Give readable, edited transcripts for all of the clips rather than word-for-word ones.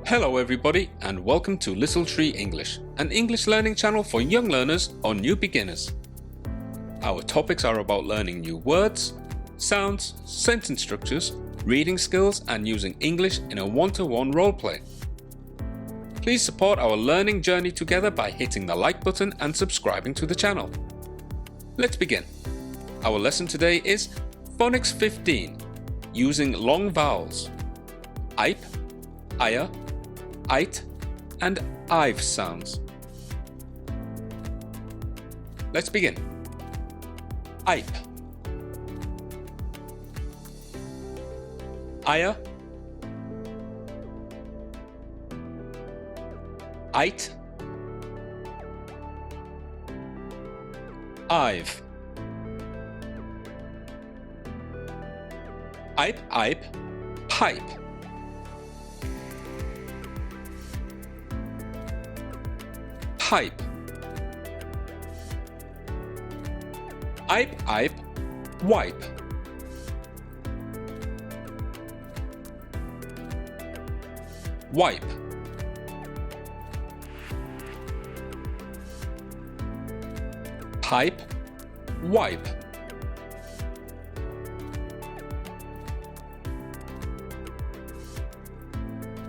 Hello everybody and welcome to Little Tree English, an English learning channel for young learners or new beginners. Our topics are about learning new words, sounds, sentence structures, reading skills and using English in a one-to-one role play. Please support our learning journey together by hitting the like button and subscribing to the channel. Let's begin. Our lesson today is Phonics 15, using long vowels. Ipe, ire, ite and ive sounds. Let's begin. Ipe, ire, ite, ive. Ipe, ipe, pipe. Pipe. Ipe, ipe, wipe. Wipe. Pipe, wipe.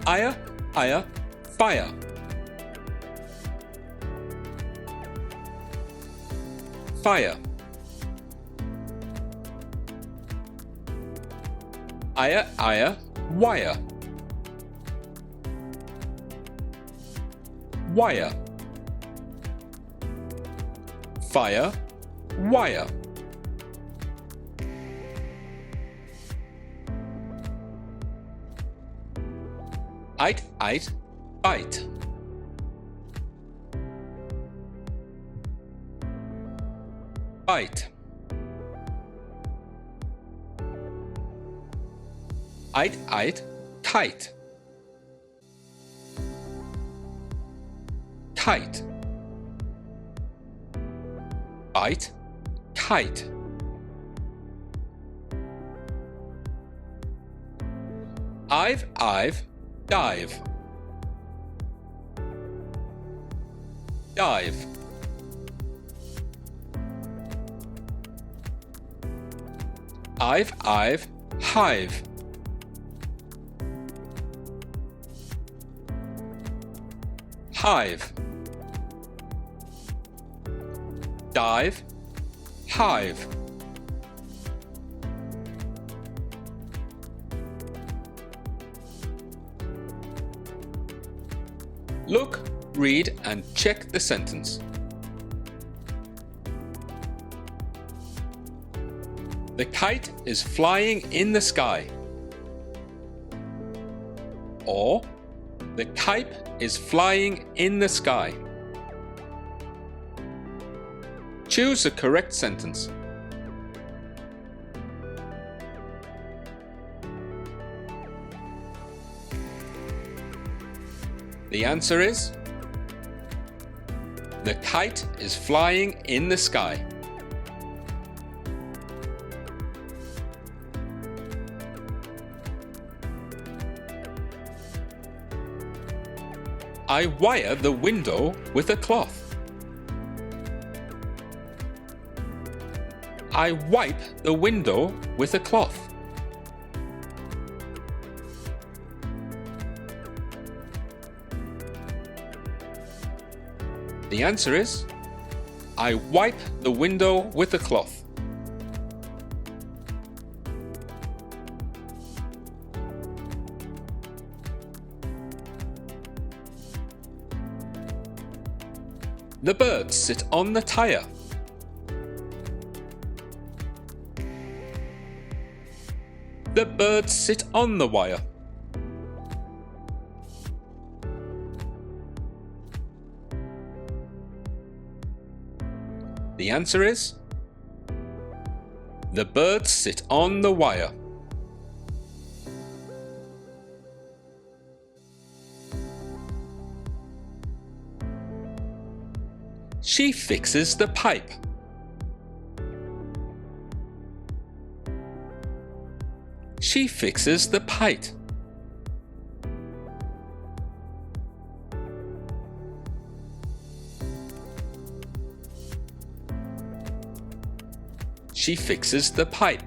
Ire, ire, fire. Fire. Ire, ire, wire. Wire. Fire, wire. Ite, ite, bite. Bite. Ite, ite, kite. Kite. Bite, kite. Ive, ive, dive. Dive. Ive, ive, hive. Hive. Dive, hive. Look, read and check the sentence. The kite is flying in the sky. Or, the kite is flying in the sky. Choose the correct sentence. The answer is: the kite is flying in the sky. I wire the window with a cloth. I wipe the window with a cloth. The answer is: I wipe the window with a cloth. The birds sit on the tire. The birds sit on the wire. The answer is: the birds sit on the wire. She fixes the pipe. She fixes the pipe. She fixes the pipe.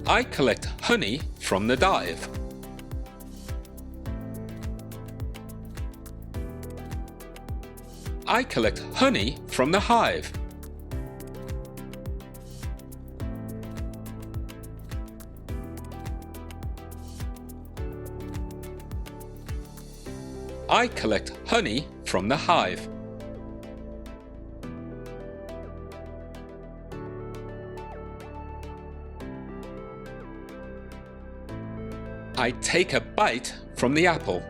I collect honey from the hive. I collect honey from the hive. I collect honey from the hive. I take a bite from the apple.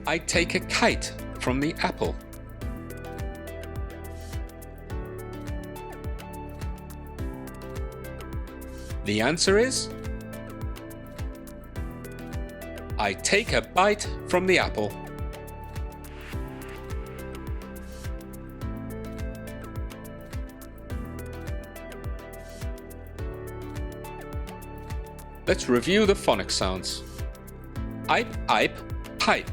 I take a kite from the apple. The answer is I take a bite from the apple. Let's review the phonics sounds. Ipe, ipe, pipe.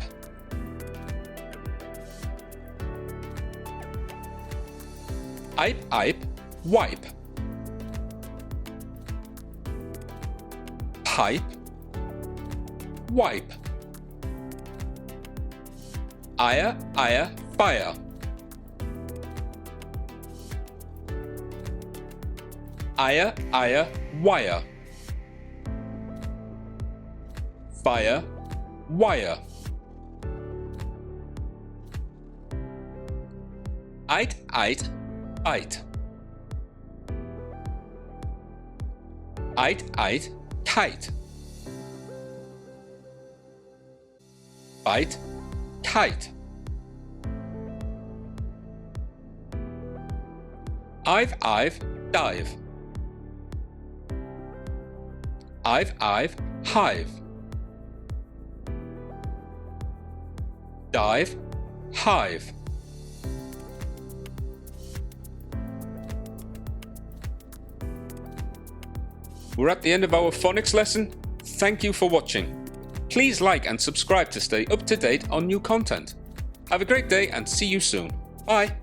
Ipe, ipe, wipe. Pipe, wipe. Ire, ire, fire. Ire, ire, wire. Fire, wire. Ite, ite, bite. Ite, ite, kite. Bite, kite. Ive, ive, dive. Ive, ive, hive. Dive, hive. We're at the end of our phonics lesson. Thank you for watching. Please like and subscribe to stay up to date on new content. Have a great day and see you soon. Bye.